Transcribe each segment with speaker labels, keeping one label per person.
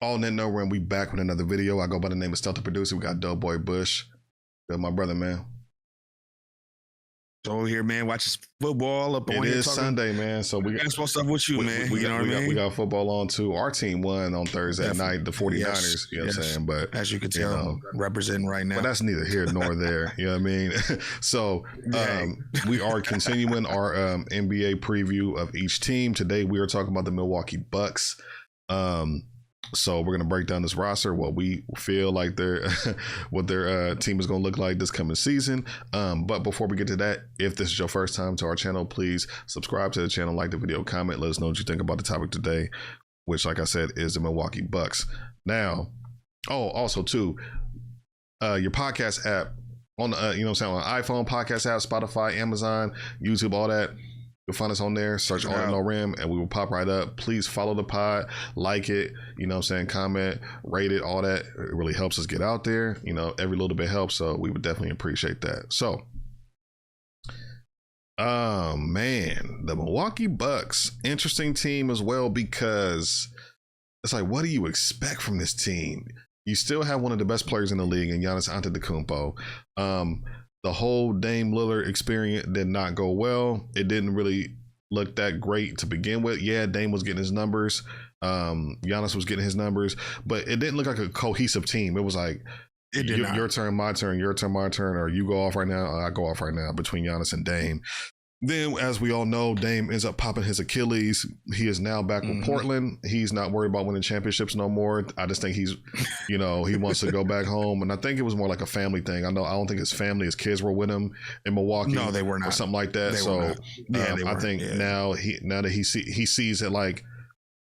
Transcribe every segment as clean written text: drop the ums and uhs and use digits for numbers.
Speaker 1: On that note, we back with another video. I go by the name of Stealth the Producer. We got Doughboy Bush. Good, my brother, man.
Speaker 2: So here, man, watches football up on
Speaker 1: It
Speaker 2: here.
Speaker 1: is Sunday, man. So we got
Speaker 2: basketball stuff with you, man.
Speaker 1: We got football on too. Our team won on Thursday night, the 49ers.
Speaker 2: Yes,
Speaker 1: you know what I'm saying? But
Speaker 2: as you can tell, representing right now.
Speaker 1: But that's neither here nor there. You know what I mean? So we are continuing our NBA preview of each team. Today we are talking about the Milwaukee Bucks. So we're gonna break down this roster, what we feel like what their team is gonna look like this coming season. But before we get to that, if this is your first time to our channel, please subscribe to the channel, like the video, comment, let us know what you think about the topic today, which, like I said, is the Milwaukee Bucks. Now, also too, your podcast app on you know what I'm saying, on iPhone podcast app, Spotify, Amazon, YouTube, all that. You'll find us on there, search On No Rim, and we will pop right up. Please follow the pod, like it, you know what I'm saying, comment, rate it, all that. It really helps us get out there. You know, every little bit helps, so we would definitely appreciate that. So, man, the Milwaukee Bucks, interesting team as well, because it's like, what do you expect from this team? You still have one of the best players in the league in Giannis Antetokounmpo. The whole Dame Lillard experience did not go well. It didn't really look that great to begin with. Yeah, Dame was getting his numbers. Giannis was getting his numbers, but it didn't look like a cohesive team. It was like, your turn, my turn, your turn, my turn, or you go off right now, or I go off right now, between Giannis and Dame. Then, as we all know, Dame ends up popping his Achilles. He is now back with Portland. He's not worried about winning championships no more. I just think he's, he wants to go back home. And I think it was more like a family thing. I don't think his family, his kids were with him in Milwaukee.
Speaker 2: No, they were not.
Speaker 1: Or something like that. I think now that he sees it, like,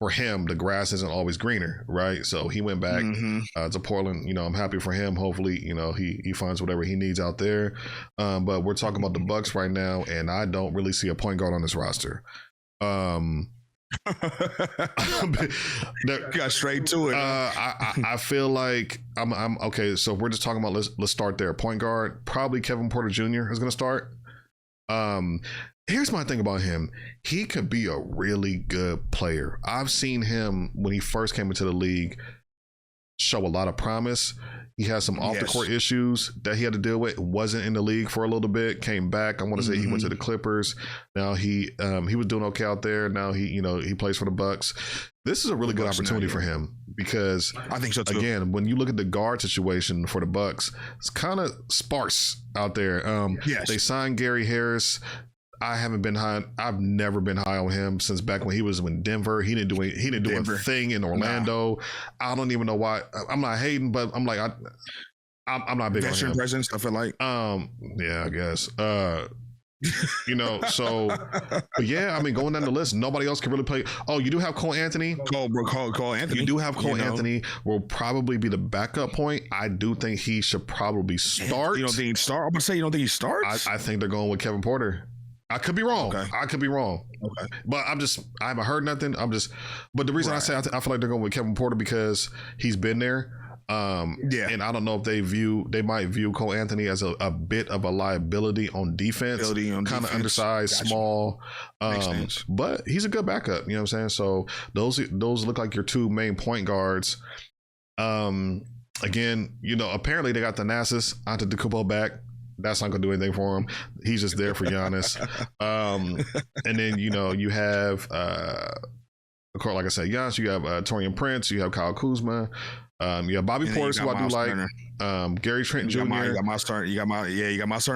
Speaker 1: for him, the grass isn't always greener, right? So he went back to Portland. I'm happy for him. Hopefully, he finds whatever he needs out there. But we're talking about the Bucks right now, and I don't really see a point guard on this roster.
Speaker 2: Got straight to it.
Speaker 1: I feel like I'm okay. So if we're just talking about, let's start there. Point guard, probably Kevin Porter Jr. is going to start. Here's my thing about him. He could be a really good player. I've seen him when he first came into the league show a lot of promise. He had some off the court issues that he had to deal with. Wasn't in the league for a little bit. Came back. I want to say he went to the Clippers. Now he was doing okay out there. Now he plays for the Bucks. This is a really good opportunity for him, because
Speaker 2: I think so too. Again,
Speaker 1: when you look at the guard situation for the Bucks, it's kind of sparse out there. They signed Gary Harris. I've never been high on him since back when he was in Denver. He didn't do a thing in Orlando. Nah. I don't even know why. I'm not hating, but I'm like, I'm not big on him.
Speaker 2: Veteran presence, I feel like.
Speaker 1: Yeah, I guess. So, but yeah, I mean, going down the list, nobody else can really play. Oh, you do have Cole Anthony.
Speaker 2: Cole Anthony.
Speaker 1: You do have Cole Anthony. Will probably be the backup point. I do think he should probably start.
Speaker 2: You don't think he starts? I'm gonna say you don't think he starts.
Speaker 1: I think they're going with Kevin Porter. I could be wrong. Okay. I could be wrong.
Speaker 2: Okay.
Speaker 1: But I haven't heard nothing. But the reason I say I feel like they're going with Kevin Porter, because he's been there. And I don't know if they might view Cole Anthony as a bit of a liability on defense. Kind of undersized, small. But he's a good backup. You know what I'm saying? So those look like your two main point guards. Again, apparently they got the Thanasis Antetokounmpo back. That's not going to do anything for him. He's just there for Giannis. And then, you have, of course, like I said, Giannis, you have Taurean Prince, you have Kyle Kuzma, you have Bobby Portis, who I do like, Gary Trent Jr.
Speaker 2: You got my starting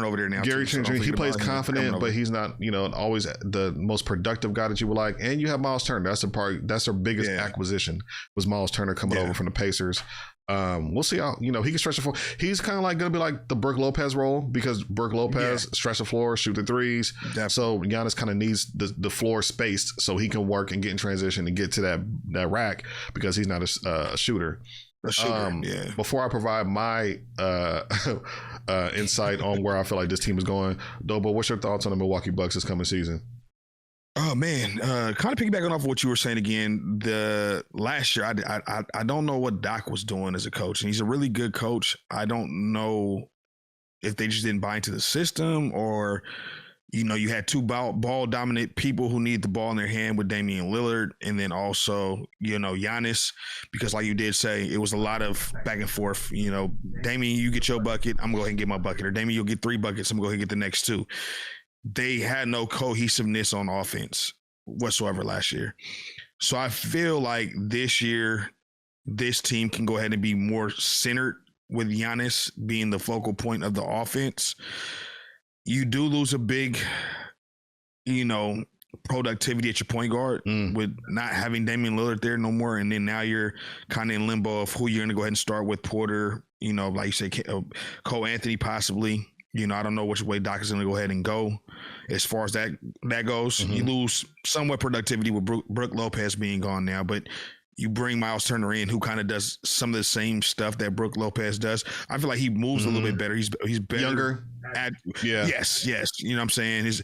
Speaker 2: over there now.
Speaker 1: Gary Trent Jr., he plays confident, but he's not, always the most productive guy that you would like. And you have Miles Turner. That's their biggest acquisition, was Miles Turner coming over from the Pacers. We'll see how, he can stretch the floor. He's kind of like going to be like the Brook Lopez role, because Brook Lopez stretch the floor, shoot the threes. Definitely. So Giannis kind of needs the floor spaced so he can work and get in transition and get to that rack, because he's not a shooter. Before I provide my insight on where I feel like this team is going, Dobo, what's your thoughts on the Milwaukee Bucks this coming season?
Speaker 2: Oh man, kind of piggybacking off of what you were saying again. The last year, I don't know what Doc was doing as a coach, and he's a really good coach. I don't know if they just didn't buy into the system, or You had two ball dominant people who need the ball in their hand with Damian Lillard, and then also, Giannis, because like you did say, it was a lot of back and forth. Damian, you get your bucket, I'm gonna go ahead and get my bucket. Or Damian, you'll get 3 buckets, I'm gonna go ahead and get the next 2. They had no cohesiveness on offense whatsoever last year. So I feel like this year, this team can go ahead and be more centered with Giannis being the focal point of the offense. You do lose a big, productivity at your point guard with not having Damian Lillard there no more. And then now you're kind of in limbo of who you're going to go ahead and start with. Porter, like you say, Cole Anthony possibly. I don't know which way Doc is going to go ahead and go as far as that goes. Mm-hmm. You lose somewhat productivity with Brook Lopez being gone now, but you bring Miles Turner in, who kind of does some of the same stuff that Brook Lopez does. I feel like he moves a little bit better. He's better. Younger. Yes. You know what I'm saying? His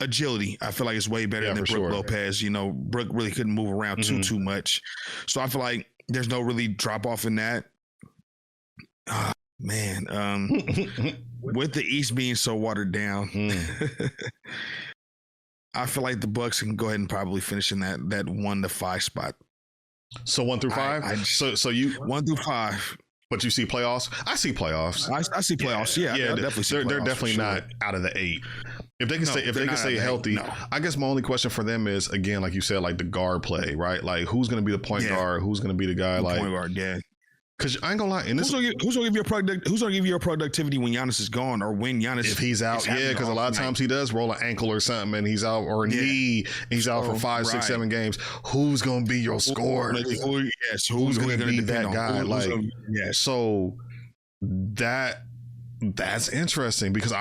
Speaker 2: agility, I feel like, is way better than Brook Lopez. Brook really couldn't move around too much. So I feel like there's no really drop off in that. With the East being so watered down, I feel like the Bucks can go ahead and probably finish in that 1 to 5 spot.
Speaker 1: So 1 through 5. So you
Speaker 2: 1 through 5.
Speaker 1: But you see playoffs? I see playoffs.
Speaker 2: I see playoffs. Yeah, I definitely see playoffs.
Speaker 1: They're definitely not out of the 8. If they can stay healthy, no. I guess my only question for them is, again, like you said, like the guard play, right? Like who's going to be the point guard? Who's going to be the guy? Point
Speaker 2: guard, yeah.
Speaker 1: Because I ain't gonna lie, and who's gonna
Speaker 2: give you your productivity when Giannis is gone, or when Giannis
Speaker 1: if he's out? Yeah, because a lot of times he does roll an ankle or something, and he's out, or a knee, and he's out for 5, 6, 7 games. Who's gonna be your scorer? Who's gonna be that guy? So that's interesting because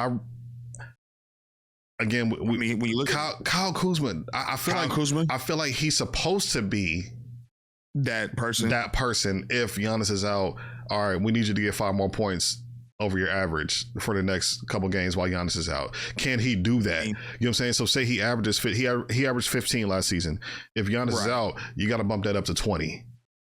Speaker 1: when you look at Kyle Kuzma, I feel like he's supposed to be that person if Giannis is out. All right, we need you to get 5 more points over your average for the next couple games while Giannis is out. Can he do that? You know what I'm saying? So say he averages he averaged 15 last season. If Giannis is out, you got to bump that up to 20.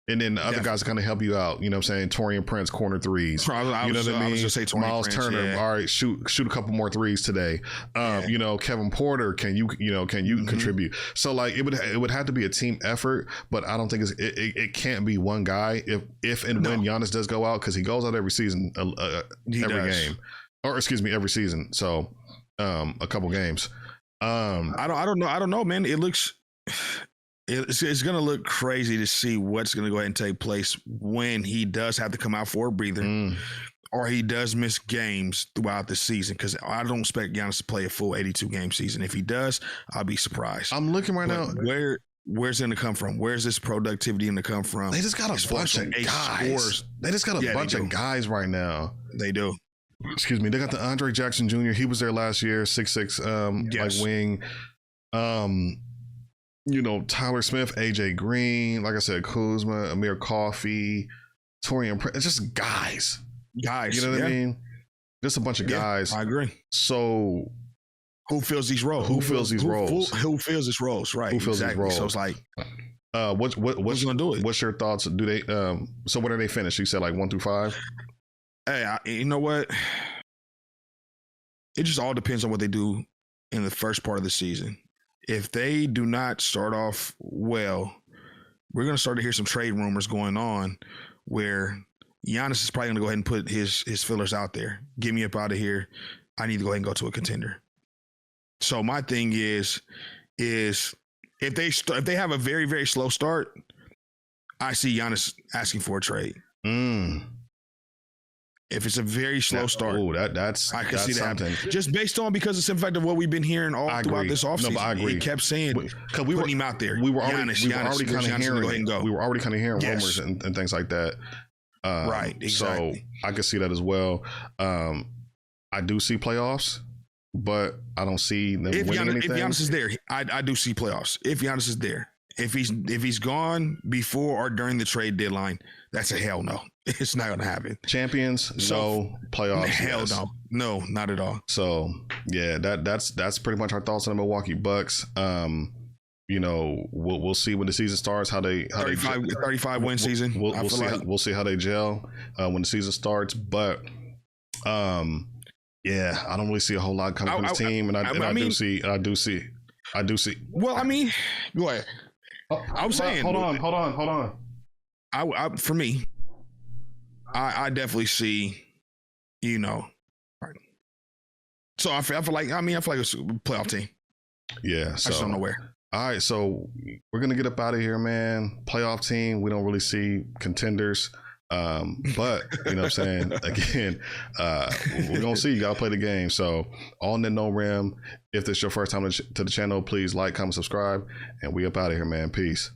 Speaker 1: And then the other guys are going to help you out. You know what I'm saying? Torian Prince, corner threes. I was just say
Speaker 2: Miles
Speaker 1: Prince, Turner. Yeah. All right, shoot a couple more threes today. Kevin Porter, can you contribute? So like it would have to be a team effort, but I don't think it can't be one guy if and when Giannis does go out, because he goes out every season, every season. So a couple games.
Speaker 2: I don't know, man. It looks. It's going to look crazy to see what's going to go ahead and take place when he does have to come out for a breather or he does miss games throughout the season, because I don't expect Giannis to play a full 82-game season. If he does, I'll be surprised.
Speaker 1: I'm looking now.
Speaker 2: Where's it going to come from? Where's this productivity going to come from?
Speaker 1: They just got a bunch of guys. They just got a bunch of guys right now.
Speaker 2: They do.
Speaker 1: Excuse me. They got the Andre Jackson Jr. He was there last year, 6'6", like wing. Tyler Smith, AJ Green, like I said, Kuzma, Amir Coffey, Torian Prince. It's just guys. You know what I mean? Just a bunch of guys.
Speaker 2: I agree.
Speaker 1: So
Speaker 2: who fills these roles?
Speaker 1: Who fills these roles?
Speaker 2: Who fills these roles? Right.
Speaker 1: Who fills these roles?
Speaker 2: So it's like,
Speaker 1: what's
Speaker 2: gonna do it?
Speaker 1: What's your thoughts? Do they? So when are they finished? You said like 1 through 5.
Speaker 2: Hey, you know what? It just all depends on what they do in the first part of the season. If they do not start off well, we're going to start to hear some trade rumors going on where Giannis is probably going to go ahead and put his fillers out there. Get me up out of here. I need to go ahead and go to a contender. So my thing is if they have a very, very slow start, I see Giannis asking for a trade. If it's a very slow start,
Speaker 1: I can see that happening.
Speaker 2: Just based on because of the fact of what we've been hearing all throughout this offseason. No, I agree. He kept saying because we were him out there.
Speaker 1: We were already kind of hearing rumors and things like that.
Speaker 2: Right. Exactly.
Speaker 1: So I can see that as well. I do see playoffs, but I don't see them winning anything.
Speaker 2: If Giannis is there, I do see playoffs. If Giannis is there. If he's gone before or during the trade deadline, that's a hell no. It's not going to happen.
Speaker 1: Champions, no. Playoffs,
Speaker 2: hell yes. No, not at all.
Speaker 1: So yeah, that's pretty much our thoughts on the Milwaukee Bucks. We'll see when the season starts how they
Speaker 2: 35 win season.
Speaker 1: We'll see how they gel when the season starts. But Yeah, I don't really see a whole lot coming from the team, and I do see.
Speaker 2: Well, I mean, go ahead. I'm saying,
Speaker 1: hold on.
Speaker 2: For me, I definitely see, right. So I feel like it's a playoff team.
Speaker 1: Yeah, so
Speaker 2: I just don't know where.
Speaker 1: All right, so we're gonna get up out of here, man. Playoff team. We don't really see contenders. But you know what I'm saying? Again, we're gonna see. You gotta play the game. So on the No Rim, if this is your first time to the channel, please like, comment, subscribe, and we up out of here, man. Peace.